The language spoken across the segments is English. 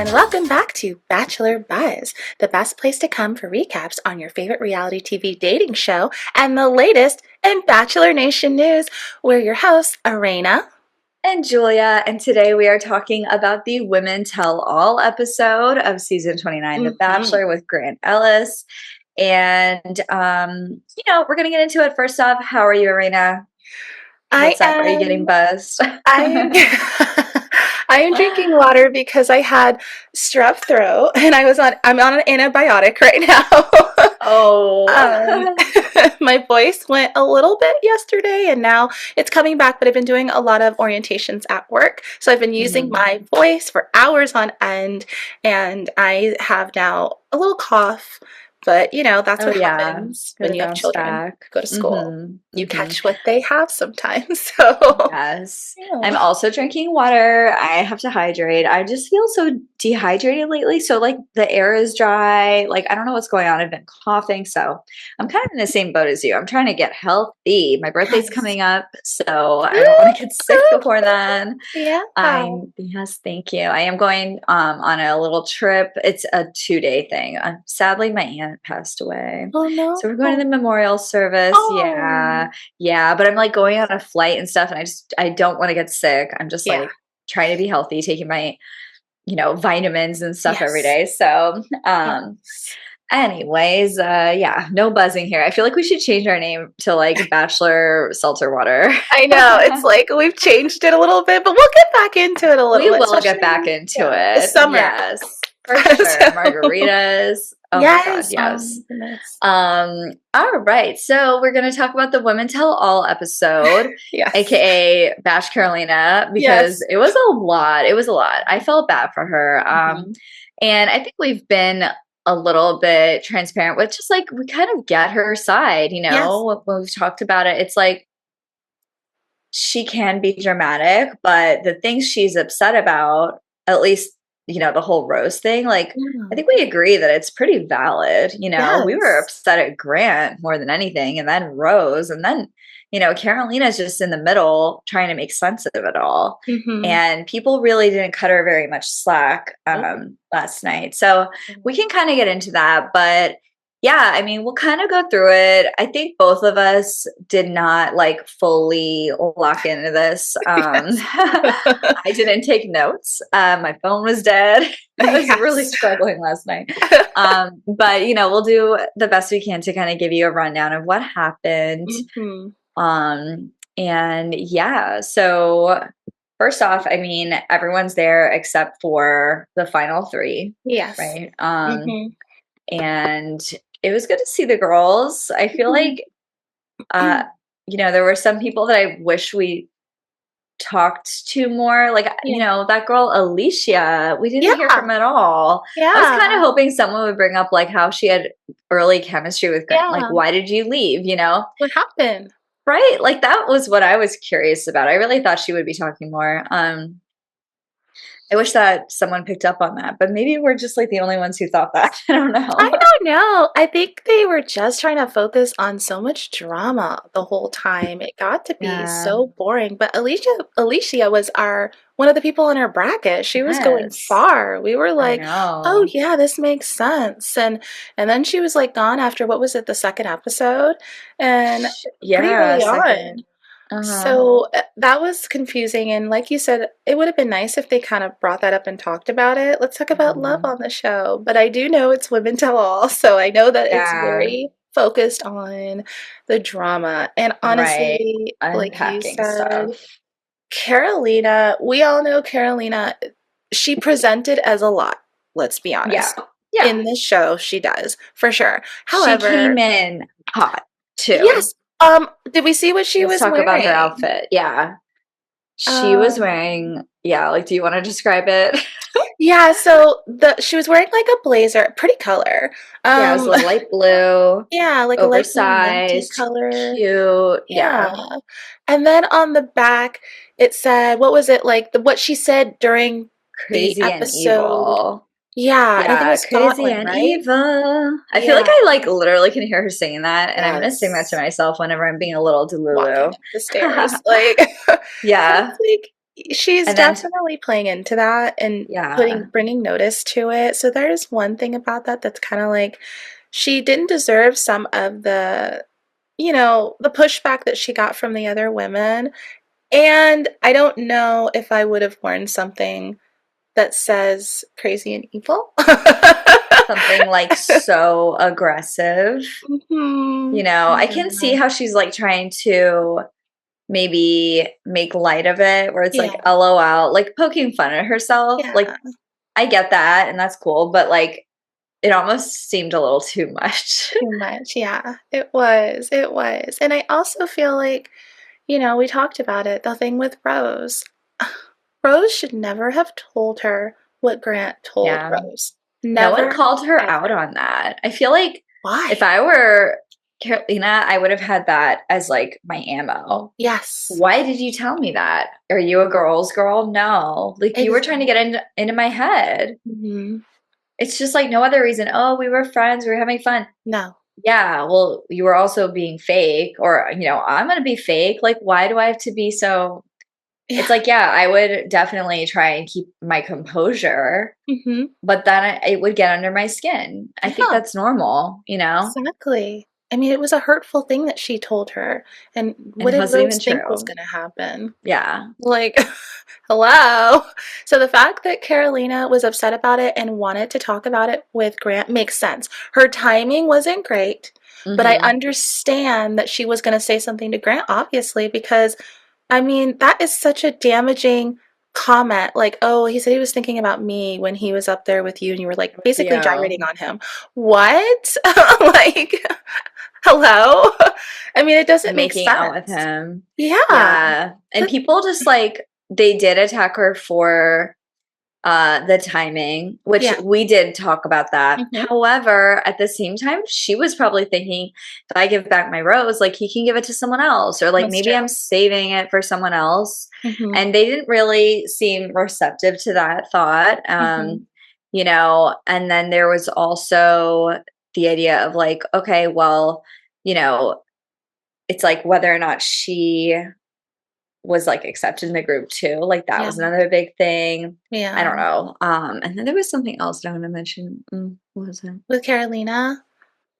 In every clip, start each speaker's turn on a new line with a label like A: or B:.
A: and welcome back to Bachelor Buzz, the best place to come for recaps on your favorite reality TV dating show and the latest in Bachelor Nation news. We're your hosts, Arena
B: and Julia, and today we are talking about the Women Tell All episode of season 29, The Bachelor with Grant Ellis. And, we're going to get into it. First off, how are you, Arena? What's up? Are you getting buzzed?
A: I am drinking water because I had strep throat and I'm on an antibiotic right now. My voice went a little bit yesterday and now it's coming back, but I've been doing a lot of orientations at work. So I've been using my voice for hours on end and I have now a little cough. But, that's what happens when you have children go to school. You catch what they have sometimes. So
B: yes. Yeah. I'm also drinking water. I have to hydrate. I just feel so dehydrated lately. So, like, the air is dry. Like, I don't know what's going on. I've been coughing. So I'm kind of in the same boat as you. I'm trying to get healthy. My birthday's coming up. So I don't want to get sick before then.
A: Yeah.
B: Yes, thank you. I am going on a little trip. It's a 2-day thing. Sadly, my aunt passed away.
A: Oh no.
B: So we're going to the memorial service.
A: Oh.
B: Yeah. But I'm like going on a flight and stuff. And I don't want to get sick. I'm just like trying to be healthy, taking my, vitamins and stuff every day. So, anyways, no buzzing here. I feel like we should change our name to like Bachelor Seltzer Water.
A: I know. It's like we've changed it a little bit, but we'll get back into it a little bit.
B: We will get back into it.
A: This summer.
B: Yes. For sure. Margaritas. Oh my God, yes. All right. So we're going to talk about the Women Tell All episode, aka Bash Carolina, because it was a lot. It was a lot. I felt bad for her. And I think we've been a little bit transparent with just like, we kind of get her side, when we've talked about it. It's like, she can be dramatic, but the things she's upset about, at least the whole Rose thing, like, I think we agree that it's pretty valid. We were upset at Grant more than anything, and then Rose, and then, Carolina's just in the middle trying to make sense of it all. And people really didn't cut her very much slack last night. So we can kind of get into that, but yeah, I mean, we'll kind of go through it. I think both of us did not like fully lock into this. I didn't take notes. My phone was dead. I was really struggling last night. But, we'll do the best we can to kind of give you a rundown of what happened. And yeah, so first off, I mean, everyone's there except for the final three.
A: Yes.
B: Right. And it was good to see the girls. I feel like, there were some people that I wish we talked to more. Like, that girl, Alicia, we didn't hear from at all. I was kind of hoping someone would bring up like how she had early chemistry with Grant. Like, why did you leave?
A: What happened?
B: Right. Like, that was what I was curious about. I really thought she would be talking more. I wish that someone picked up on that, but maybe we're just like the only ones who thought that. I don't know.
A: I don't know. I think they were just trying to focus on so much drama the whole time. It got to be so boring. But Alicia was one of the people in our bracket. She was going far. We were like, oh yeah, this makes sense. And then she was like gone after, what was it, the second episode? And pretty early on. So that was confusing. And like you said, it would have been nice if they kind of brought that up and talked about it. Let's talk about love on the show. But I do know it's Women Tell All. So I know that it's very focused on the drama. And honestly, like you said, Carolina, we all know Carolina, she presented as a lot. Let's be honest. Yeah. In this show, she does, for sure. However,
B: she came in hot, too.
A: Yes. Did we see what she was wearing?
B: Let's talk about her outfit. Yeah. She was wearing, like, do you want to describe it?
A: Yeah, so she was wearing like a blazer, pretty color.
B: It was a light blue.
A: Yeah, like
B: oversized,
A: a light color.
B: Cute. Yeah.
A: And then on the back, it said, what was it, like what she said during
B: Crazy
A: the
B: episode.
A: And evil. Yeah, I think it was
B: Crazy
A: Scotland,
B: and
A: right?
B: Evil. I feel like I like literally can hear her saying that, and I'm gonna sing that to myself whenever I'm being a little delulu.
A: Walking up the stairs, like
B: yeah.
A: like she's
B: And then,
A: definitely playing into that and
B: yeah.
A: bringing notice to it. So there's one thing about that that's kind of like she didn't deserve some of the, the pushback that she got from the other women. And I don't know if I would have worn something that says crazy and evil.
B: Something like so aggressive.
A: Mm-hmm.
B: I can see
A: Yeah.
B: how she's like trying to maybe make light of it, where it's
A: Yeah.
B: like LOL, like poking fun at herself.
A: Yeah.
B: Like, I get that, and that's cool, but like, it almost seemed a little too much.
A: Too much. Yeah. It was. It was. And I also feel like, we talked about it, the thing with Rose. Rose should never have told her what Grant told
B: Yeah.
A: Rose.
B: No one
A: Never,
B: called her out
A: ever.
B: on that. I feel like if
A: Why?
B: I were Carolina, I would have had that as like my ammo.
A: Yes.
B: Why did you tell me that? Are you a girl's girl? No. Like you were trying to
A: Exactly.
B: get into my head.
A: Hmm.
B: It's just like no other reason. Oh, we were friends. We were having fun.
A: No.
B: Yeah, well, you were also being fake, or, I'm going to be fake. Like, why do I have to be so? It's
A: Yeah.
B: like, yeah, I would definitely try and keep my composure,
A: Hmm.
B: but then it would get under my skin. I think
A: Yeah.
B: that's normal,
A: Exactly. I mean, it was a hurtful thing that she told her. And
B: and
A: what
B: it
A: did
B: wasn't
A: Rose
B: even
A: think was
B: true.
A: going to happen?
B: Yeah,
A: Like, hello. So the fact that Carolina was upset about it and wanted to talk about it with Grant makes sense. Her timing wasn't great, but I
B: hmm
A: understand that she was going to say something to Grant, obviously, because I mean, that is such a damaging comment. Like, oh, he said he was thinking about me when he was up there with you, and you were like basically
B: Theo
A: gyrating on him. What? Like, hello? I mean, it
B: and
A: doesn't make
B: making out with
A: sense.
B: him.
A: Yeah.
B: Yeah, and
A: That,
B: people just like they did attack her for the timing, which
A: yeah.
B: we did talk about that.
A: Hmm.
B: However, at the same time, she was probably thinking, if I give back my rose, like he can give it to someone else, or like
A: That's
B: maybe
A: true.
B: I'm saving it for someone else.
A: Hmm.
B: And they didn't really seem receptive to that thought.
A: Hmm.
B: And then there was also the idea of like, okay, well, you know, it's like whether or not she was like accepted in the group too. Like that
A: Yeah.
B: was another big thing. I
A: Yeah.
B: don't know. And then there was something else that I want to mention. What was it?
A: With Carolina, just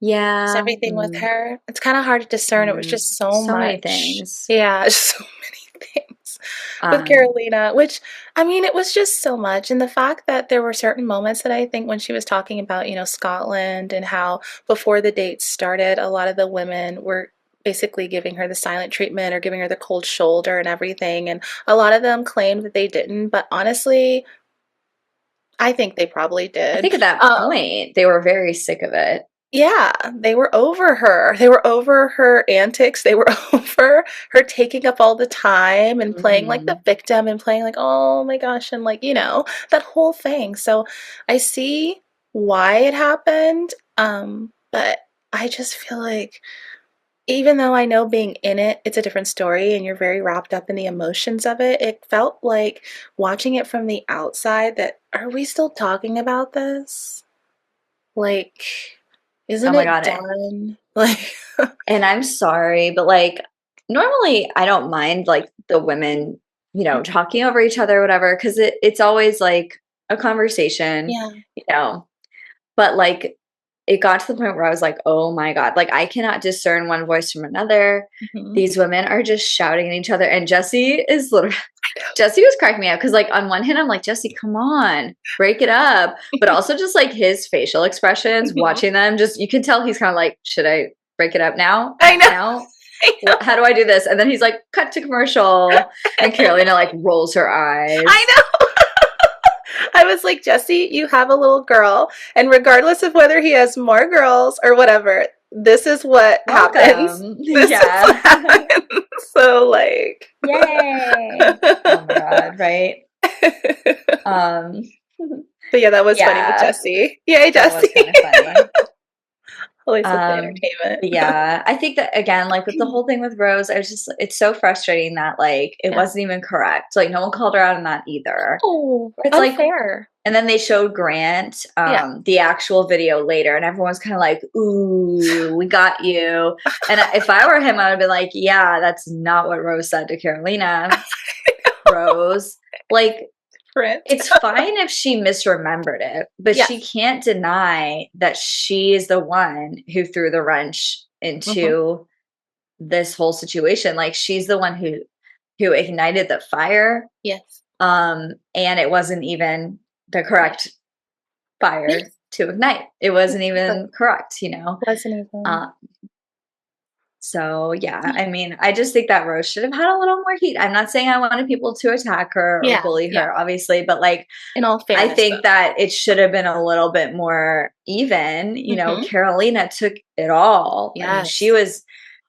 B: Yeah.
A: everything with her, it's kind of hard to discern. It was just so
B: So many
A: much.
B: things.
A: Yeah, so many things with
B: Um,
A: Carolina, which I mean, it was just so much. And the fact that there were certain moments that I think when she was talking about, Scotland and how before the date started, a lot of the women were basically giving her the silent treatment or giving her the cold shoulder and everything. And a lot of them claimed that they didn't, but honestly, I think they probably
B: I
A: did.
B: think at that point they were very sick of it.
A: Yeah, they were over her. They were over her antics. They were over her taking up all the time and playing like the
B: hmm
A: victim and playing like, oh my gosh, and like, that whole thing. So I see why it happened. But I just feel like even though I know being in it, it's a different story and you're very wrapped up in the emotions of it, it felt like watching it from the outside that are we still talking about this? Like,
B: Oh
A: isn't
B: my
A: it
B: god!
A: done? Like,
B: And I'm sorry, but like normally I don't mind like the women, talking over each other or whatever, because it's always like a conversation,
A: yeah.
B: you know. But like it got to the point where I was like, "Oh my god, like I cannot discern one voice from another.
A: Mhm.
B: These women are just shouting at each other." And Jesse is literally Jesse was cracking me up because like on one hand I'm like, "Jesse, come on, break it up." But also just like his facial expressions,
A: Mhm.
B: watching them, just you can tell he's kind of like, "Should I break it up now?
A: I know,
B: Now?
A: I know,
B: How do I do this?" And then he's like, "Cut to commercial." And Carolina like rolls her
A: I
B: eyes.
A: know. I was like, "Jesse, you have a little girl, and regardless of whether he has more girls or whatever, this is what happens.
B: Welcome.
A: This is what
B: Yeah.
A: happens." So, like
B: Yay. Oh my God, right? Um,
A: But yeah, that was funny with
B: yeah,
A: Jesse. Yay,
B: that was
A: Jesse.
B: kind of funny.
A: Always with the
B: Um,
A: entertainment.
B: but yeah, I think that again, like with the whole thing with Rose, it's so frustrating that like it
A: Yeah.
B: wasn't even correct. Like no one called her out on that either.
A: Oh,
B: It's like,
A: unfair.
B: and then they showed Grant
A: Yeah.
B: the actual video later, and everyone's kind of like, "Ooh, we got you." And if I were him, I would have been like, "Yeah, that's not what Rose said to Carolina." Rose. Like, it's fine if she misremembered it, but she can't deny that she is the one who threw the wrench into this whole situation. Like, she's the one who ignited the fire.
A: Yes.
B: And it wasn't even the correct fire to ignite. It wasn't even correct,
A: Wasn't even.
B: So yeah, I mean, I just think that Rose should have had a little more heat. I'm not saying I wanted people to attack her or bully her, obviously, but like,
A: in all fairness,
B: I think that it should have been a little bit more even. Carolina took it all. I mean, she was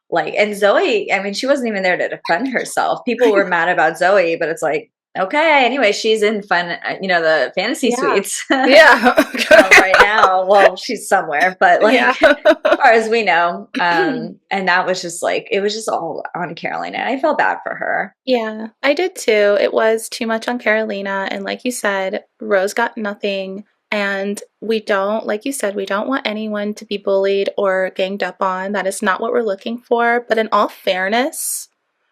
B: like, and Zoe, I mean, she wasn't even there to defend herself. People were mad about Zoe, but it's like, okay, anyway, she's in the fantasy suites. Right now. Well, she's somewhere, but like, as far as we know. And that was just like, it was just all on Carolina. I felt bad for her.
A: Yeah, I did too. It was too much on Carolina. And like you said, Rose got nothing. And we don't, like you said, we don't want anyone to be bullied or ganged up on. That is not what we're looking for. But in all fairness,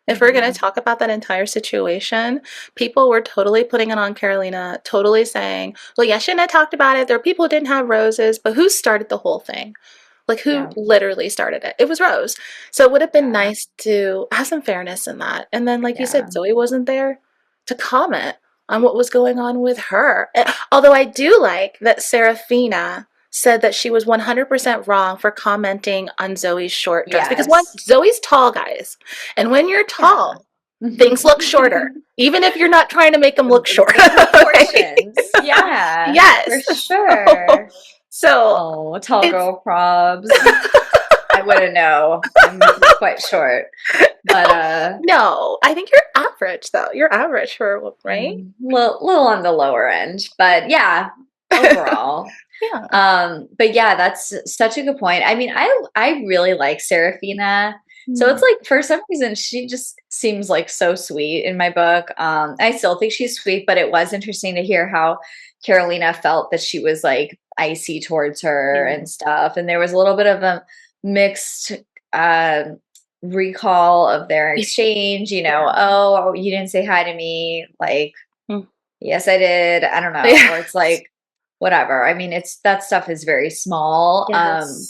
A: if we're going to talk about that entire situation, people were totally putting it on Carolina, totally saying, well, yeah, I shouldn't have talked about it. There are people who didn't have roses, but who started the whole thing? Like, who literally started it? It was Rose. So it would have been nice to have some fairness in that. And then, like you said, Zoe wasn't there to comment on what was going on with her. Although I do like that Serafina said that she was 100% wrong for commenting on Zoe's short dress. Because Zoe's tall, guys. And when you're tall, things look shorter. Even if you're not trying to make them look short.
B: Proportions. Yeah.
A: Yes.
B: For sure.
A: So,
B: tall girl probs. I wouldn't know. I'm quite short. But
A: no, I think you're average though. You're average for, right?
B: Little on the lower end, but yeah, overall. But yeah, that's such a good point. I mean, I really like Serafina. So it's like, for some reason, she just seems like so sweet in my book. I still think she's sweet, but it was interesting to hear how Carolina felt that she was like icy towards her and stuff. And there was a little bit of a mixed recall of their exchange, oh, you didn't say hi to me. Like, yes, I did. I don't know. Or it's like, whatever. I mean, that stuff is very small.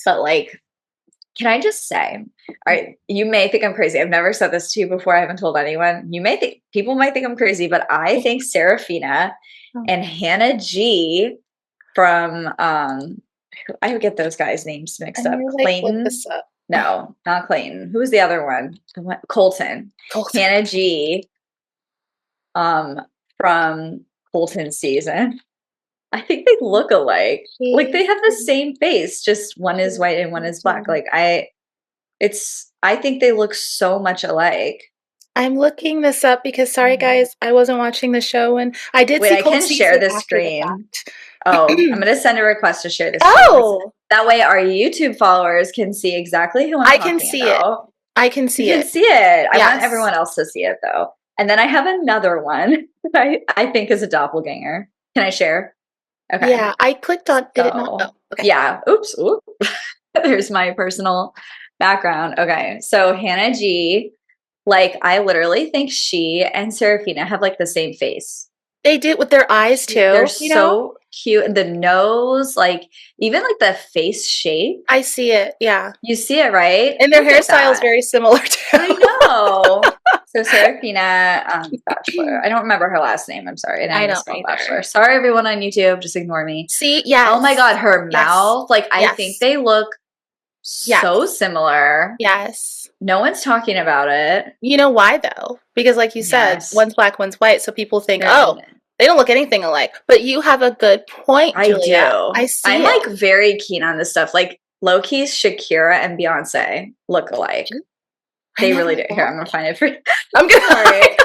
B: But like, can I just say, all right, you may think I'm crazy. I've never said this to you before. I haven't told anyone. People might think I'm crazy, but I think Serafina and Hannah G from, I would get those guys' names mixed up. Clayton. No, not Clayton. Who's the other one? Colton. Hannah G. From Colton's season. I think they look alike. Like, they have the same face, just one is white and one is black. Like, I think they look so much alike.
A: I'm looking this up because, sorry guys, I wasn't watching the show, and I did see.
B: I can share the screen. Oh, I'm going to send a request to share this.
A: Oh,
B: that way our YouTube followers can see exactly who I'm talking about. I can see it.
A: I can see it.
B: You can see it. I want everyone else to see it though. And then I have another one that I think is a doppelganger. Can I share? Okay.
A: Yeah, I clicked on. Did it not? Oh, okay.
B: Yeah. Oops. There's my personal background. Okay. So Hannah G. Like, I literally think she and Serafina have like the same face.
A: They do with their eyes too.
B: They're so cute. And the nose, like, even like the face shape.
A: I see it. Yeah.
B: You see it, right?
A: And their hairstyle is very similar too.
B: I know. So Serafina, Bachelor. I don't remember her last name. I'm sorry.
A: I don't know.
B: Bachelor. Sorry, everyone on YouTube. Just ignore me.
A: See, yeah.
B: Oh my God, her mouth. Like, I think they look so similar.
A: Yes.
B: No one's talking about it.
A: You know why though? Because like you said, one's black, one's white. So people think, oh, they don't look anything alike. But you have a good point, Julia.
B: I do.
A: I see.
B: I'm like very keen on this stuff. Like, low-key, Shakira and Beyonce look alike. They really do. Here, I'm gonna find it for you. I'm sorry.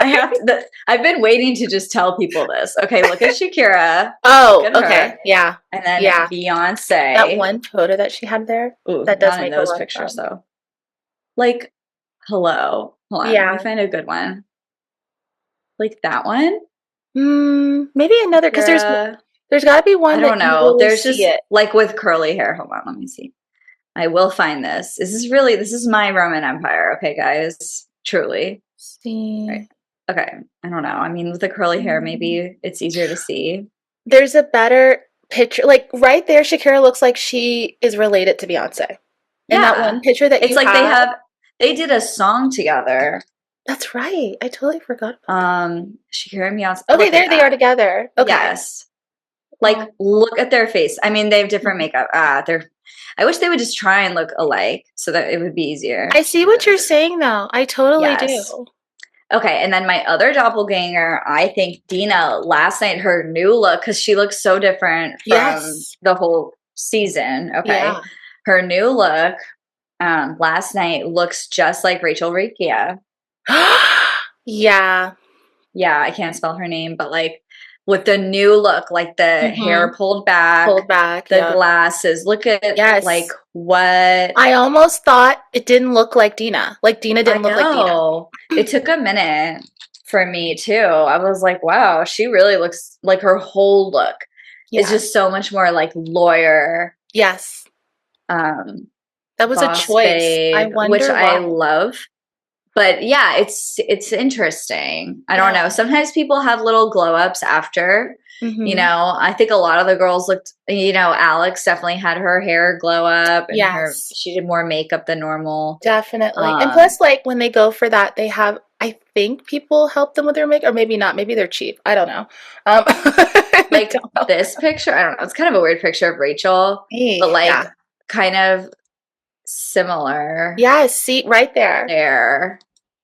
B: I have to. I've been waiting to just tell people this. Okay, look at Shakira.
A: Oh, okay, yeah.
B: And then Beyonce.
A: That one photo that she had there.
B: Ooh,
A: that does
B: not
A: make
B: in those pictures though. Like, hello. Hold on. Let me find a good one. Like that one.
A: Maybe another, because there's got to be one.
B: I don't know. There's just like with curly hair. Hold on. Let me see. I will find this. This is my Roman Empire. Okay, guys. Truly.
A: See.
B: Right. Okay, I don't know. I mean, with the curly hair,
A: Mm.
B: maybe it's easier to see.
A: There's a better picture. Like right there, Shakira looks like she is related to Beyonce. In that one
B: Yeah.
A: picture that
B: It's
A: you
B: like
A: have.
B: they did a song together.
A: That's right. I totally forgot about that.
B: Shakira and Beyonce.
A: Okay,
B: Look at
A: there they are
B: that.
A: together. Okay.
B: Yes. Like,
A: Well,
B: look at their face. I mean, they have different
A: mhm.
B: makeup. I wish they would just try and look alike so that it would be easier.
A: I see what you're saying though. I totally
B: Yes.
A: do.
B: Okay, and then my other doppelganger, I think Dina, last night, her new look, because she looks so different from
A: Yes.
B: the whole season. Okay.
A: Yeah.
B: Her new look last night looks just like Rachel Rikia.
A: Yeah.
B: Yeah, I can't spell her name, but like with the new look, like the
A: Mm-hmm.
B: hair pulled back,
A: Pulled back.
B: the
A: Yeah.
B: glasses. Look at like
A: Yes.
B: what
A: I almost thought it didn't look like Dina. Like Dina
B: I
A: didn't look like Dina.
B: know. It took a minute for me too. I was like, wow, she really looks like her whole look is
A: Yeah.
B: just so much more like lawyer,
A: Yes.
B: um,
A: That was a
B: boss
A: choice. I
B: babe, which
A: wonder
B: I
A: why.
B: love. But yeah, it's interesting. I don't
A: Yeah.
B: know. Sometimes people have little glow ups after.
A: Mm-hmm.
B: I think a lot of the girls looked, Alex definitely had her hair glow up and
A: Yes.
B: she did more makeup than normal.
A: Definitely. And
B: Um,
A: plus, like when they go for that, they have, I think people help them with their makeup, or maybe not. Maybe they're cheap. I don't know. I
B: like
A: don't know.
B: this picture, I don't know. It's kind of a weird picture of Rachel, but like
A: Yeah.
B: kind of similar
A: Yeah. See, right there.
B: there,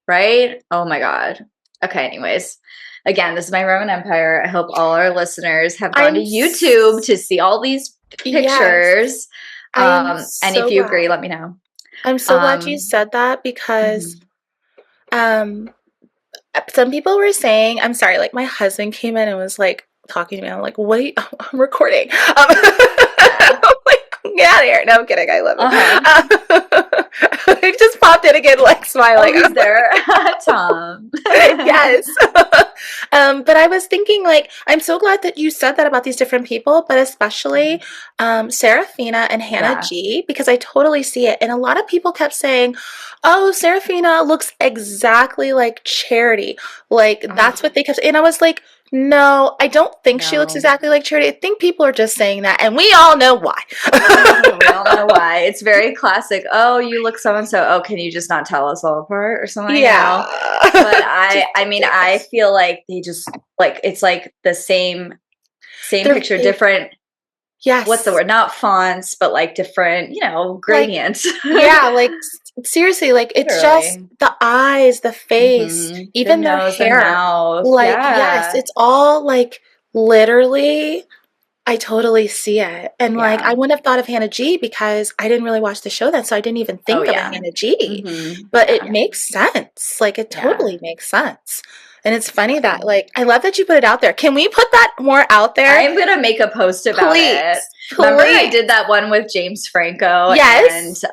B: right? Oh my God. Okay, anyways. Again, this is my Roman Empire. I hope all our listeners have gone to
A: I'm,
B: YouTube to see all these
A: yes.
B: pictures.
A: I am
B: And if
A: so
B: you
A: glad.
B: agree, let me know.
A: I'm so glad you
B: Um,
A: said that because
B: mhm.
A: um some people were saying, I'm sorry, like my husband came in and was like talking to me. I'm like, what are you, I'm recording.
B: Yeah.
A: I'm like, get out of here. No, I'm kidding. I love
B: Uh-huh.
A: him. He just popped in again, like
B: Oh,
A: smiling.
B: he's there. Tom.
A: Yes. But I was thinking, like, I'm so glad that you said that about these different people, but especially Serafina and Hannah
B: Yeah.
A: G, because I totally see it. And a lot of people kept saying, oh, Serafina looks exactly like Charity. Like, that's
B: Oh,
A: what they kept saying. And I was like, no, I don't think she looks
B: no.
A: exactly like Charity. I think people are just saying that, and we all know why.
B: We all know why. It's very classic. Oh, you look so and so. Oh, can you just not tell us all apart or
A: Yeah.
B: something? But
A: Just
B: I
A: don't
B: mean,
A: say
B: I
A: it.
B: feel like they just like it's like the same
A: Their
B: picture,
A: face.
B: different what's the
A: Yes.
B: word? Not fonts, but like different,
A: Like,
B: gradients.
A: yeah, like seriously, like it's just
B: Literally.
A: the eyes, the face,
B: The
A: even their
B: nose, the
A: hair.
B: mouth.
A: Like, yes,
B: Yeah.
A: it's all like literally, I totally see it. And like,
B: Yeah.
A: I wouldn't have thought of Hannah G because I didn't really watch the show then, so I didn't even
B: Oh
A: think of a
B: yeah.
A: Hannah G. But
B: Yeah.
A: it makes sense. Like, it
B: Yeah.
A: totally makes sense. And it's funny that,
B: Exactly.
A: like, I love that you put it out there. Can we put that more out there?
B: I'm gonna make a post about it.
A: Please,
B: Remember, I
A: please.
B: did that one with James Franco and
A: Yes.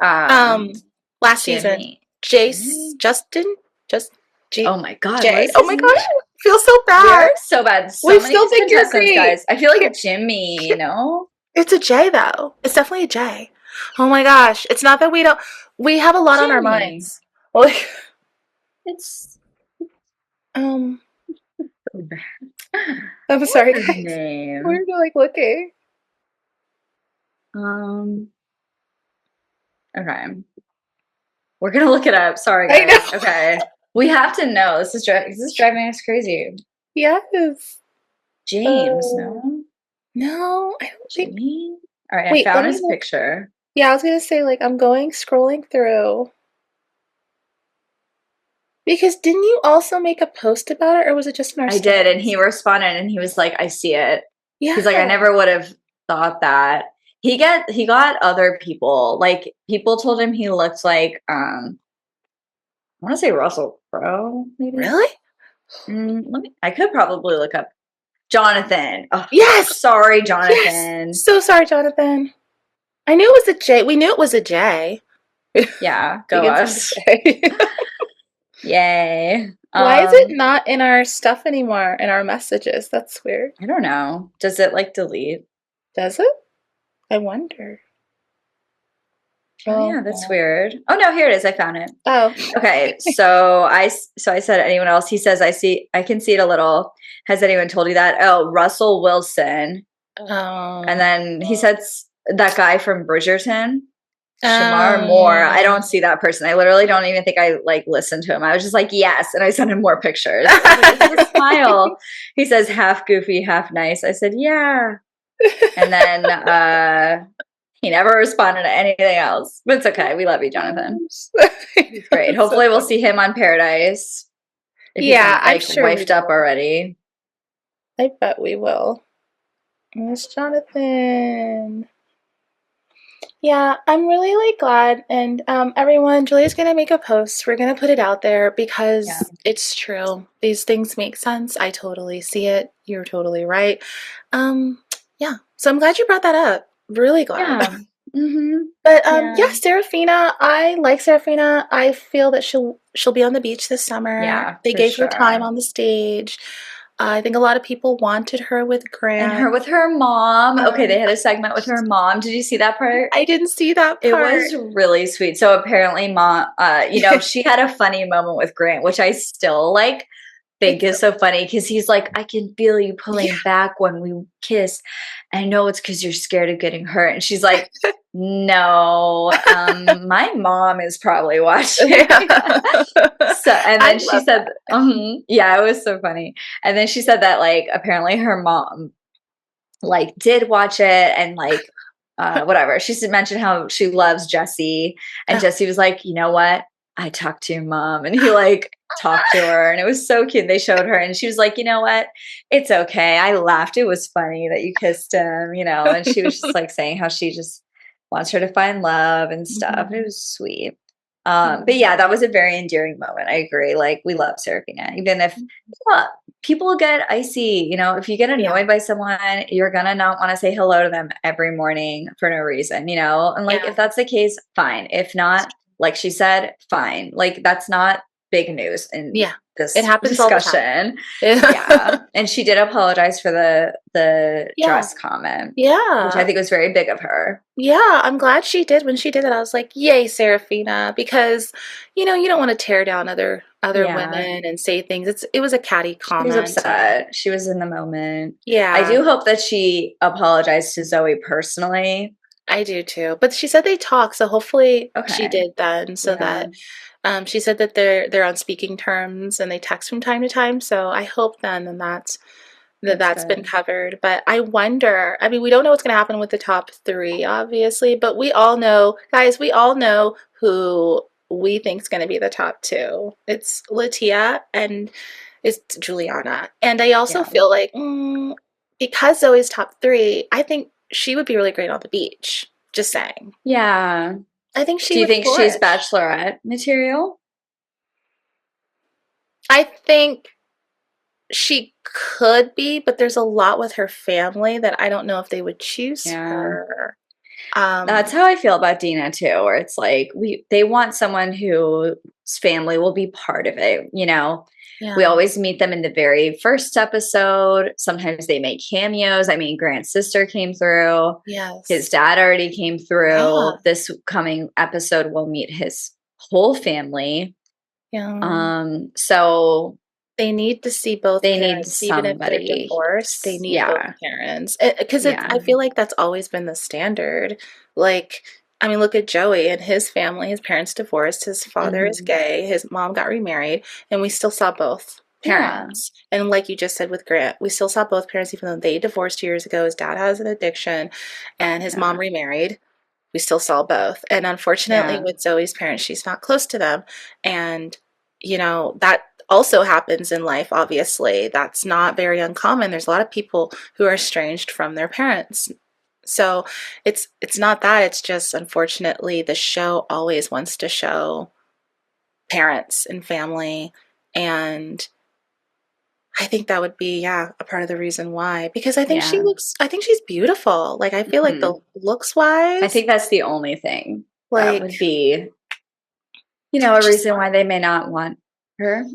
A: Last season,
B: Jimmy.
A: Jace,
B: Jimmy?
A: Justin, just
B: Oh
A: J,
B: my God, what
A: J.
B: is
A: Oh
B: his
A: my
B: name?
A: gosh, I feel so
B: We are
A: bad.
B: so bad.
A: We
B: So many of
A: still
B: these
A: think you're
B: contestants,
A: great.
B: guys. I feel
A: Here,
B: like Jimmy,
A: here.
B: no?
A: It's a J though. It's definitely a J. Oh my gosh, it's not that we don't. We have a lot on our
B: Jimmy.
A: minds. Like,
B: It's
A: um,
B: so bad.
A: I'm
B: What's
A: sorry,
B: his
A: guys. We're
B: name?
A: like looking.
B: Um, okay. We're gonna look it up. Sorry,
A: I
B: guys.
A: know.
B: Okay. We have to know. This is driving us crazy.
A: Yes.
B: James,
A: Oh
B: no?
A: no, I don't think.
B: Jimmy? All right, I
A: Wait, let
B: found
A: me
B: his
A: look.
B: picture.
A: Yeah, I was gonna say like I'm going scrolling through. Because didn't you also make a post about it, or was it just in our
B: I did, and
A: stories?
B: he responded and he was like, I see it.
A: Yeah.
B: He's like, I never would have thought that. He got other people. Like people told him he looked like I want to say Russell Crowe, maybe.
A: Really?
B: I could probably look up Jonathan. Oh,
A: Yes.
B: sorry,
A: Yes.
B: Jonathan.
A: So sorry, Jonathan. I knew it was a J. We knew it was a J.
B: Yeah, go
A: Begins with a
B: us.
A: J.
B: Yay.
A: Why is it not in our stuff anymore, in our messages? That's weird.
B: I don't know. Does it like delete?
A: Does it? I wonder.
B: Oh yeah, that's weird. Oh no, here it is. I found it.
A: Oh.
B: Okay, so I said anyone else? He says I can see it a little. Has anyone told you that? Oh, Russell Wilson. And
A: Oh.
B: then he said that guy from Bridgerton, Shamar Moore. I don't
A: Um,
B: see that person. I literally don't even think I like listened to him. I was just like, yes, and I sent him more pictures. I was like, it's the smile. He says half goofy, half nice. I said, yeah. And then he never responded to anything else. But it's okay. We love you, Jonathan. He's great. Hopefully we'll see him on Paradise. If he's
A: yeah,
B: not
A: I'm
B: like
A: sure we
B: wifed up
A: will.
B: already.
A: I bet we will. Miss Jonathan. Yeah, I'm really like glad, and everyone, Julia's gonna make a post. We're gonna put it out there
B: Yeah.
A: because it's true. These things make sense. I totally see it. You're totally right. Um, yeah. So I'm glad you brought that up. Really glad.
B: Yeah. Mm-hmm.
A: But
B: Yeah.
A: yeah, Serafina, I like Serafina. I feel that she'll be on the beach this summer.
B: Yeah,
A: They
B: for
A: gave her time
B: sure.
A: on the stage. I think a lot of people wanted her with
B: And her
A: Grant.
B: with her mom. Okay,
A: Um,
B: they had a segment with her mom. Did you see that part?
A: I didn't see that
B: It
A: part.
B: was really sweet. So apparently, mom, she had a funny moment with Grant, which I still like think
A: It's
B: is so funny because he's like, I can feel you
A: yeah.
B: pulling back when we kiss. I know it's because you're scared of getting hurt. And she's like, no, my mom is probably watching.
A: Yeah.
B: So, and
A: I
B: then she
A: love
B: said,
A: that.
B: yeah, it was so funny. And then she said that like apparently her mom like did watch it and like whatever. She mentioned how she loves Jesse, and
A: Oh.
B: Jesse was like, you know what? I talked to your mom, and he like talked to her, and it was so cute. They showed her, and she was like, you know what? It's okay. I laughed. It was funny that you kissed him, and she was just like saying how she just wants her to find love and stuff. It
A: Mhm.
B: was sweet. But
A: Mhm.
B: yeah, that was a very endearing moment. I agree. Like we love Serafina, even if yeah, people get icy. If you get
A: Yeah.
B: annoyed by someone, you're gonna not want to say hello to them every morning for no reason. And like
A: Yeah.
B: if that's the case, fine. If not, like she said, fine. Like that's not big news in
A: Yeah. It
B: this
A: happens all the time.
B: discussion. Yeah, and she did apologize for the
A: Yeah.
B: dress comment, which I
A: Yeah.
B: think was very big of her.
A: Yeah, I'm glad she did. When she did it, I was like, "Yay, Serafina!" Because, you don't want to tear down other
B: Yeah.
A: women and say things. It was a catty
B: She was
A: comment, and
B: upset. She was in the moment. I
A: yeah,
B: do hope that she apologized to Zoe personally.
A: I do too. But she said they talked, so hopefully she
B: Okay.
A: did then. So
B: Yeah,
A: that she said that they're on speaking terms and they text from time to time. So I hope then
B: that's
A: that's been
B: good.
A: covered. But I wonder, I mean, we don't know what's going to happen with the top three, obviously, but we all know, guys, we all know who we think is going to be the top two. It's Latia and it's Juliana. And I also
B: Yeah.
A: feel like because Zoe's top three, I think she would be really great on the beach. Just saying.
B: Yeah.
A: I think she
B: Do you
A: would
B: think she's
A: flourish.
B: bachelorette material?
A: I think she could be, but there's a lot with her family that I don't know if they would choose
B: Yeah.
A: her.
B: That's how I feel about Dina too, where it's like they want someone whose family will be part of it. We
A: Yeah.
B: always meet them in the very first episode. Sometimes they make cameos. I mean, Grant's sister came through. His
A: Yes.
B: dad already came through.
A: Yeah.
B: This coming episode we'll meet his whole family.
A: Yeah.
B: So
A: They need to see both
B: they need
A: parents, even if they're
B: somebody.
A: divorced. They need both
B: Yeah.
A: parents because
B: Yeah.
A: I feel like that's always been the standard. Like, I mean, look at Joey and his family. His parents divorced. His father is
B: Mhm.
A: gay. His mom got remarried, and we still saw both
B: Yeah.
A: parents. And like you just said with Grant, we still saw both parents, even though they divorced years ago. His dad has an addiction, and his
B: Yeah.
A: mom remarried. We still saw both. And unfortunately,
B: Yeah.
A: with Zoe's parents, she's not close to them. And, that also happens in life, obviously. That's not very uncommon. There's a lot of people who are estranged from their parents. So it's not that, it's just unfortunately the show always wants to show parents and family. And I think that would be, yeah, a part of the reason why. Because
B: Yeah.
A: I think she's beautiful. Like I feel like the
B: Mhm.
A: looks
B: I
A: wise,
B: think that's the only thing that
A: like
B: would be, a
A: just
B: reason why they may not want her.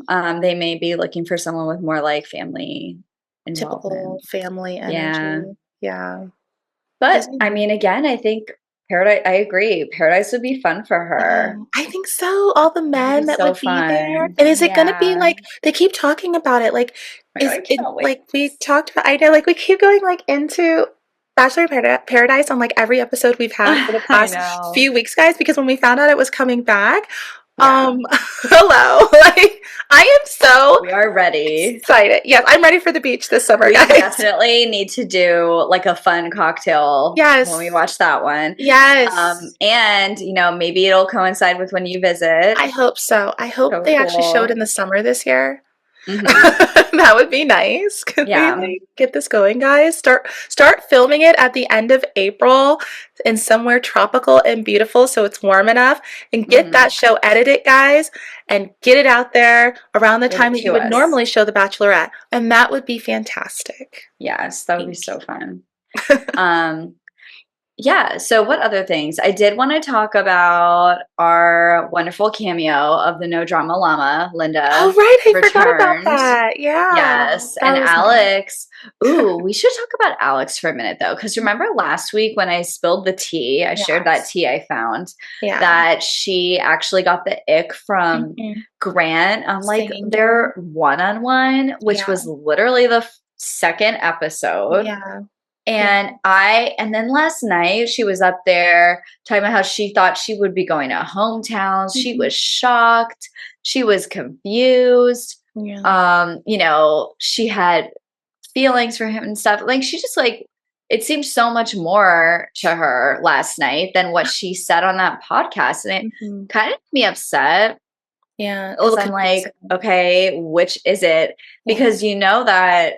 B: They may be looking for someone with more like family
A: typical
B: involvement.
A: family
B: Yeah.
A: energy. Yeah.
B: But
A: Because
B: I mean, again, I think Paradise, I agree. Paradise would be fun for her.
A: I think so. All the
B: It would be
A: men that
B: so
A: would be there.
B: fun.
A: And is it gonna be
B: Yeah.
A: like they keep talking about it? Like,
B: Oh my God,
A: is
B: I
A: it
B: cannot wait.
A: like we talked about? I know, like we keep going like into Bachelor in Paradise on like every episode we've had for the
B: I
A: past
B: know.
A: few weeks, guys, because when we found out it was coming back,
B: Yeah.
A: hello. Like I am so
B: We are ready.
A: excited. Yes, I'm ready for the beach this summer,
B: We
A: guys.
B: definitely need to do like a fun cocktail when we
A: Yes.
B: watch that one.
A: Yes.
B: And, maybe it'll coincide with when you visit.
A: I hope so. I hope
B: So
A: they actually showed
B: cool.
A: in the summer this year.
B: Hmm.
A: That would be nice. Could we
B: Yeah.
A: like get this going, guys? Start filming it at the end of April in somewhere tropical and beautiful so it's warm enough and get
B: Hmm.
A: that show edited, guys, and get it out there around the
B: Give
A: time
B: it
A: that you
B: to
A: would
B: us.
A: normally show The Bachelorette. And that would be fantastic.
B: Yes, that would be
A: Thank
B: so fun. Um, Yeah. So, what other things? I did want to talk about our wonderful cameo of the No Drama Llama.
A: Oh,
B: Linda
A: right. I forgot about
B: returned.
A: that. Yeah.
B: Yes.
A: That
B: And
A: was nice.
B: Alex. Ooh, we should talk about Alex for a minute, though. Because remember last week when I spilled the tea, I shared that
A: Yes.
B: tea I found
A: Yeah.
B: that she actually got the ick from
A: Mhm.
B: Grant on like
A: Singing to her.
B: their one on one, which
A: Yeah.
B: was literally the second episode.
A: Yeah. Yeah.
B: And then last night she was up there talking about how she thought she would be going to hometowns. She
A: Mhm.
B: was shocked. She was confused.
A: Yeah.
B: She had feelings for him and stuff. Like she just like it seemed so much more to her last night than what she said on that podcast. And it
A: Mhm.
B: kind of made me upset
A: Yeah, a
B: because
A: little
B: I'm like,
A: confusing.
B: okay, which is it?
A: Yeah.
B: Because you know that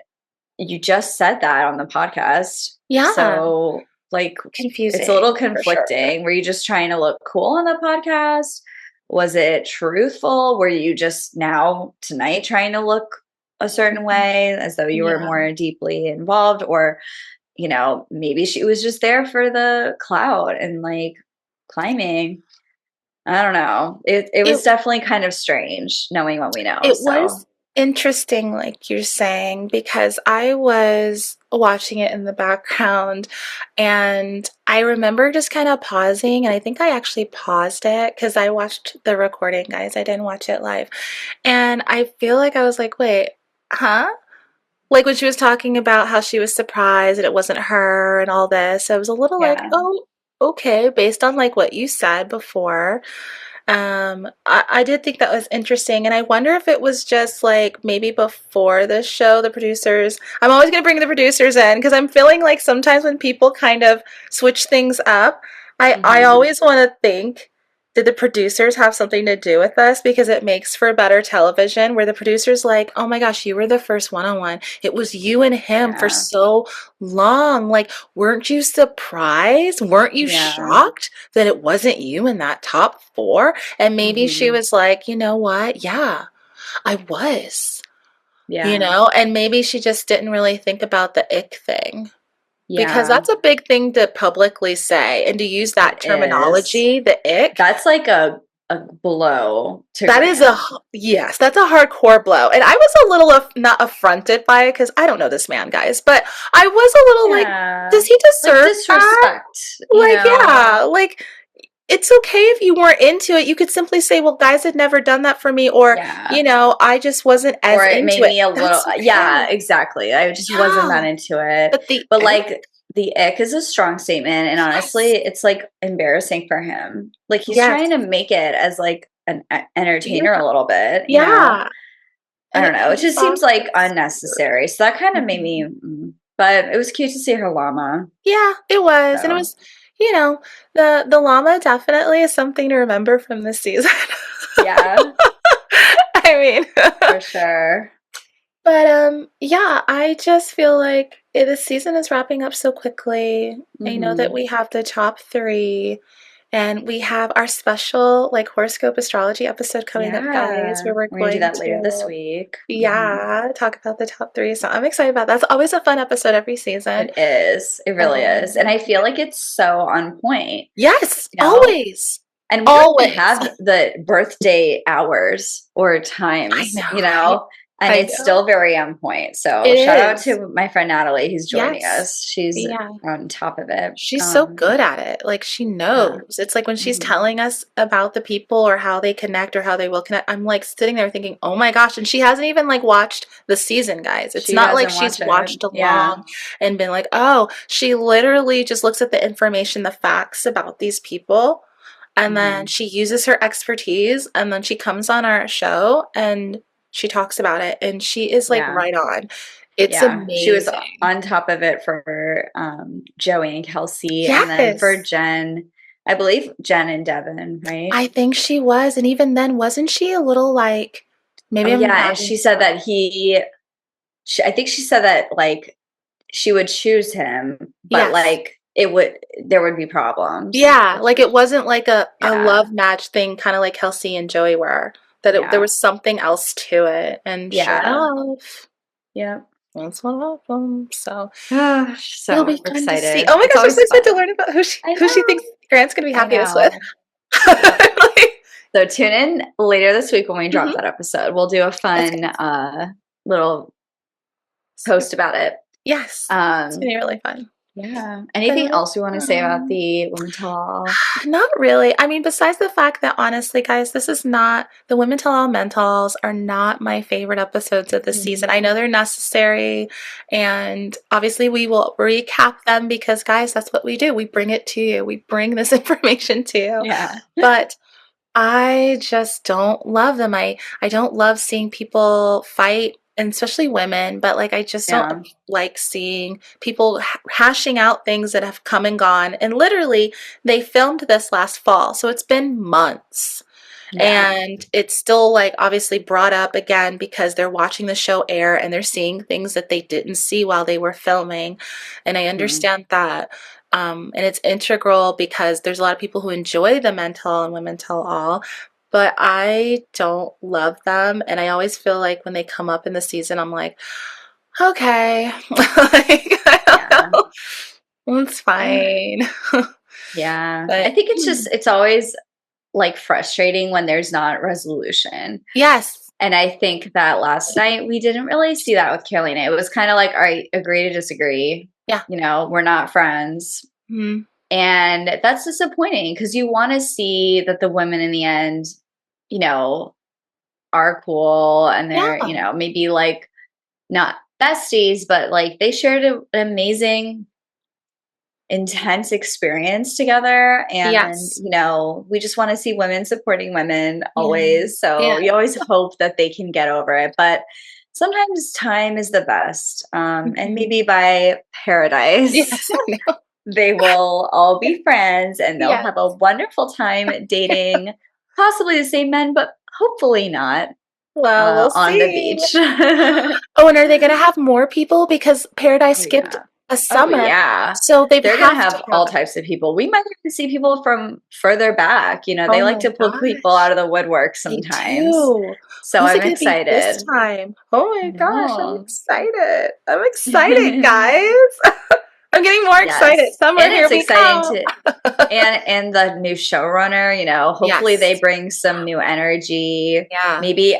B: you just said that on the podcast.
A: Yeah,
B: So, like, it's a
A: confusing
B: little
A: for sure.
B: conflicting. Were you just trying to look cool on the podcast? Was it truthful? Were you just now tonight trying to look a certain
A: Mhm.
B: way as though you were
A: Yeah.
B: more deeply involved? Or, maybe she was just there for the clout and like climbing. I don't know. It
A: It
B: was definitely kind of strange knowing what we know.
A: it
B: So,
A: was interesting, like you're saying, because I was watching it in the background and I remember just kind of pausing, and I think I actually paused it because I watched the recording, guys. I didn't watch it live. And I feel like I was like, wait, huh? Like when she was talking about how she was surprised that it wasn't her and all this, I was a little like,
B: yeah.
A: oh, okay, based on like what you said before. I did think that was interesting, and I wonder if it was just like maybe before the show, the producers. I'm always going to bring the producers in because I'm feeling like sometimes when people kind of switch things up, I
B: Hmm.
A: always want to think, did the producers have something to do with this? Because it makes for better television where the producer's like, oh my gosh, you were the first one on one. It was you and him for
B: Yeah.
A: so long. Like, weren't you surprised? Weren't you
B: Yeah.
A: shocked that it wasn't you in that top four? And maybe she
B: Hmm.
A: was like, you know what? Yeah, I was,
B: Yeah.
A: and maybe she just didn't really think about the ick thing. Because
B: Yeah.
A: that's a big thing to publicly say and to use that
B: It is.
A: terminology, the ick.
B: That's like a blow to
A: That is
B: Grant.
A: yes, that's a hardcore blow. And I was a little not affronted by it because I don't know this man, guys, but I was a little like,
B: Yeah.
A: does he
B: Like
A: deserve that?
B: disrespect,
A: Like, yeah, like it's okay if you weren't into it. You could simply say, well, guys had never done that for me, or,
B: Yeah.
A: I just wasn't
B: Or
A: as
B: it
A: into
B: made
A: it.
B: me a little,
A: That's okay.
B: yeah, exactly. I just wasn't
A: Yeah.
B: that into it.
A: But the
B: But
A: ick,
B: like the ick is a strong statement. And honestly,
A: yes.
B: it's like embarrassing for him. Like he's
A: Yes.
B: trying to make it as like an
A: Yeah.
B: entertainer a little bit,
A: Yeah.
B: I
A: And
B: don't
A: it
B: know. It
A: comes
B: just
A: off
B: seems like
A: as
B: unnecessary. So that kind of made me,
A: mhm.
B: but it was cute to see her llama.
A: Yeah, it was. And it
B: So
A: was, you know, the llama definitely is something to remember from this season.
B: yeah,
A: I mean,
B: for sure.
A: but yeah, I just feel like this season is wrapping up so quickly. I know that
B: Hmm.
A: we have the top three, and we have our special like horoscope astrology episode coming up, guys,
B: Yeah,
A: where we're
B: we're gonna do
A: going
B: that later this
A: to,
B: week. Hmm.
A: yeah, talk about the top three. So I'm excited about that. It's always a fun episode every season.
B: It is. It really is. And I feel like it's so on point,
A: Yes,
B: you know?
A: always,
B: And we don't even
A: always.
B: have the birthday hours or
A: I
B: times,
A: know, right?
B: And
A: I
B: it's
A: know.
B: still very on point. So
A: It
B: shout out
A: is.
B: to my friend Natalie who's joining
A: Yes.
B: us. She's
A: Yeah.
B: on top of it.
A: She's so good at it. Like she
B: Yeah.
A: knows. It's like when she's
B: Mhm.
A: telling us about the people or how they connect or how they will connect, I'm like sitting there thinking, "Oh my gosh." And she hasn't even like watched the season, guys. It's
B: She
A: not like
B: hasn't
A: she's
B: watched it.
A: watched
B: Yeah.
A: along and been like, "Oh." She literally just looks at the information, the facts about these people, and then
B: Mhm.
A: she uses her expertise and then she comes on our show and she talks about it and she is like
B: Yeah.
A: right on. It's
B: Yeah. She was
A: amazing.
B: on top of it for Joey and Kelsey. And then for
A: Yes.
B: Jen, I believe Jen and Devin, right?
A: I think she was, and even then, wasn't she a little like, maybe
B: Oh
A: I'm
B: yeah. And
A: having
B: she said
A: some.
B: that I think she said that like she would choose him, but
A: Yes.
B: like there would be problems.
A: Yeah, like it wasn't like a
B: Yeah.
A: love match thing, kind of like Kelsey and Joey were. That there
B: Yeah.
A: was something else to it, and sure
B: Yeah.
A: enough,
B: Yeah.
A: that's what happened. So
B: Oh,
A: it'll
B: so
A: be fun to see.
B: excited.
A: Oh my
B: It's
A: gosh, I'm so
B: always
A: excited to
B: fun.
A: learn about
B: I
A: who she thinks
B: know.
A: Grant's gonna be
B: I
A: happiest with.
B: know. Yep. So tune in later this week when we drop
A: Mhm.
B: that episode. We'll do a
A: That's
B: fun
A: good.
B: little post about it.
A: Yes, it's gonna
B: Um,
A: be really fun.
B: yeah.
A: But
B: Anything else you want to say about the Women Tell All?
A: not really. I mean, besides the fact that honestly, guys, this is not the Women Tell All Mentals are not my favorite episodes of the season. I know they're necessary, and obviously we will recap them because, guys, that's what we do. We bring it to you. We bring this information to you.
B: Yeah.
A: But I just don't love them. I don't love seeing people fight, and especially women, but like I just don't
B: Yeah.
A: like seeing people hashing out things that have come and gone. And literally, they filmed this last fall, so it's been months.
B: Yeah.
A: And it's still like obviously brought up again because they're watching the show air and they're seeing things that they didn't see while they were filming. And I
B: Mhm.
A: understand that. And it's integral because there's a lot of people who enjoy the Men Tell All and Women Tell All, but I don't love them. And I always feel like when they come up in the season, I'm like, okay, like, I
B: Yeah.
A: don't know. It's fine.
B: Yeah. I
A: But
B: think it's always like frustrating when there's not resolution.
A: yes,
B: And I think that last night we didn't really see that with Carolina. It was kind of like, all right, agree to disagree.
A: yeah.
B: We're not friends.
A: Mhm.
B: And that's disappointing because you want to see that the women in the end, you know, are cool and they're,
A: Yeah.
B: maybe like not besties, but like they shared an amazing intense experience together, and
A: Yes.
B: we just want to see women supporting women
A: Yeah.
B: always, so
A: Yeah.
B: you always hope that they can get over it, but sometimes time is the best, and
A: Mhm.
B: maybe by paradise
A: Yes, I know.
B: they will all be friends and they'll
A: Yeah.
B: have a wonderful time dating possibly the same men, but hopefully not
A: Well, we'll
B: on the
A: see.
B: beach.
A: Oh, and are they gonna have more people? Because Paradise
B: Oh,
A: skipped
B: yeah.
A: a
B: Oh,
A: summer,
B: yeah.
A: so they
B: They're gonna
A: have
B: have
A: to
B: all
A: have.
B: types of people. We might even see people from further back.
A: Oh
B: They like
A: my
B: to pull people out
A: gosh,
B: of the woodwork
A: they
B: sometimes.
A: do.
B: So
A: Who's
B: I'm
A: it gonna be this
B: excited.
A: time? Oh
B: I
A: my gosh, I'm
B: know.
A: excited. I'm excited, guys. I'm getting more excited.
B: Yes.
A: Summer,
B: And
A: here
B: it's
A: we
B: exciting
A: come.
B: to and the new showrunner, hopefully they
A: Yes.
B: bring some new energy.
A: Yeah,
B: Maybe,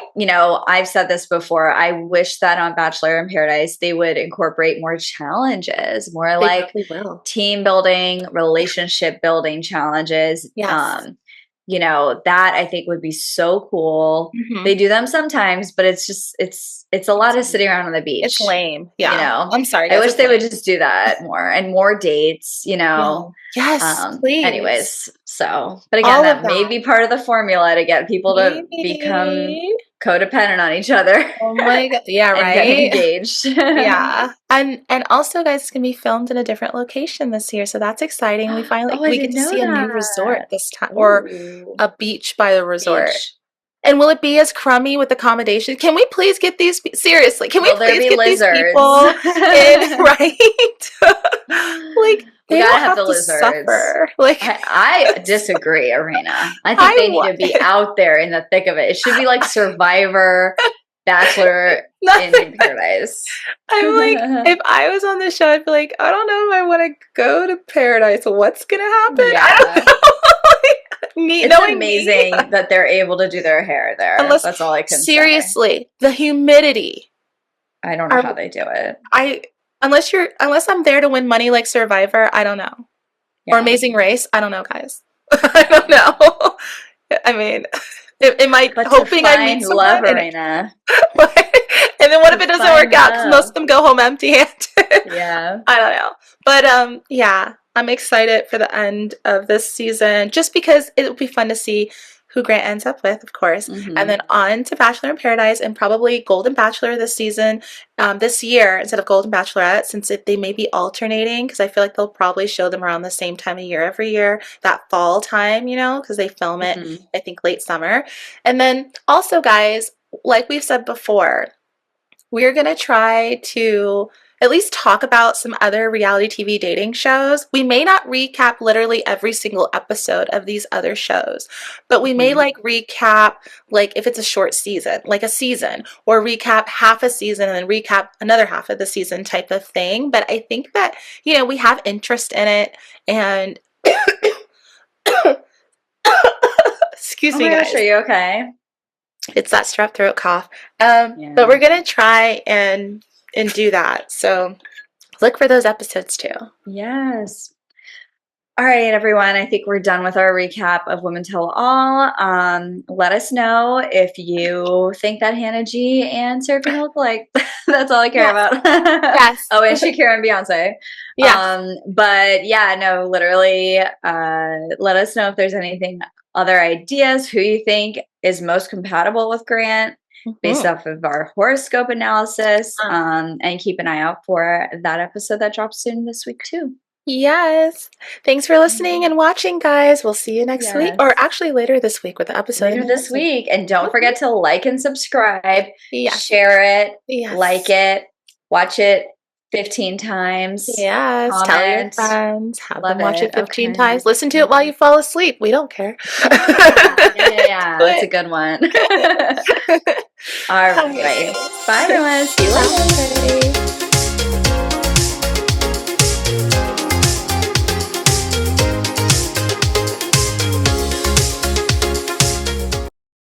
B: I've said this before. I wish that on Bachelor in Paradise they would incorporate more challenges, more
A: they
B: like
A: probably will.
B: team building, relationship building challenges.
A: Yes.
B: That I think would be so cool.
A: Mhm.
B: They do them sometimes, but it's just it's a lot of sitting around on the
A: It's
B: beach.
A: lame. Yeah. I'm sorry,
B: I
A: guys.
B: wish
A: It's
B: they would
A: lame.
B: just do that more and more dates.
A: Yeah. Yes, please.
B: Anyways, but again,
A: All of
B: that may
A: that.
B: be part of the formula to get people to become
A: Maybe.
B: codependent on each other
A: Oh my god. Yeah,
B: and get
A: right?
B: engaged.
A: Yeah. And also, guys, it's gonna be filmed in a different location this year, so that's exciting.
B: Oh, I
A: We get
B: didn't
A: to
B: know
A: see a new resort
B: that.
A: this time, or
B: Ooh,
A: a beach by the resort.
B: beach.
A: And will it be as crummy with accommodation? Can we please get these seriously, can we
B: Will there
A: please
B: be
A: get these
B: lizards?
A: people in, right? Like,
B: We
A: they
B: gotta
A: don't
B: have
A: have
B: the
A: to
B: lizards.
A: suffer. Like,
B: I disagree, Arena. I think
A: I
B: they need
A: want
B: to be out there in the thick of it. It should be like Survivor, Bachelor
A: nothing.
B: in Paradise.
A: I'm like, if I was on the show, I'd be like, I don't know if I want to go to paradise. What's gonna happen? I don't
B: Yeah.
A: know.
B: It's amazing that they're able to do their hair there. That's all I can say.
A: Seriously, the humidity.
B: I don't know how they do it.
A: Unless I'm there to win money like Survivor, I don't know. Yeah. Or Amazing Race, I don't know, guys. I don't know. I mean, it might,
B: but
A: hoping I meet someone.
B: Love Arena.
A: And then what if it doesn't work out because most of them go home empty-handed?
B: Yeah.
A: I don't know. But yeah, I'm excited for the end of this season just because it'll be fun to see who Grant ends up with, of course. Mm-hmm. And then on to Bachelor in Paradise and probably Golden Bachelor this season, this year instead of Golden Bachelorette, since they may be alternating, because I feel like they'll probably show them around the same time of year every year, that fall time, you know, because they film it, I think, late summer. And then also, guys, like we've said before, we're going to try to at least talk about some other reality TV dating shows. We may not recap literally every single episode of these other shows, but we may like recap, like if it's a short season, like a season, or recap half a season and then recap another half of the season type of thing. But I think that, you know, we have interest in it, and excuse me, guys.
B: Gosh, are you okay?
A: It's that strep throat cough. But we're gonna try and do that. So look for those episodes too.
B: Yes. All right, everyone. I think we're done with our recap of Women Tell All. Let us know if you think that Hannah G and Serafina look alike. That's all I care about.
A: Yes.
B: Oh, and Shakira and Beyonce. Yeah. But yeah, no, literally, let us know if there's anything, other ideas, who you think is most compatible with Grant based off of our horoscope analysis. And keep an eye out for that episode that drops soon this week too.
A: Yes. Thanks for listening and watching, guys. We'll see you next week, or actually later this week with the episode.
B: Later this week. And don't forget to like and subscribe, share it, like it, watch it 15 times.
A: Yes. Comment. Tell your friends. Have them watch it 15 times. Listen to it while you fall asleep. We don't care.
B: Yeah. That's a good one. All right. Bye, everyone. See you later.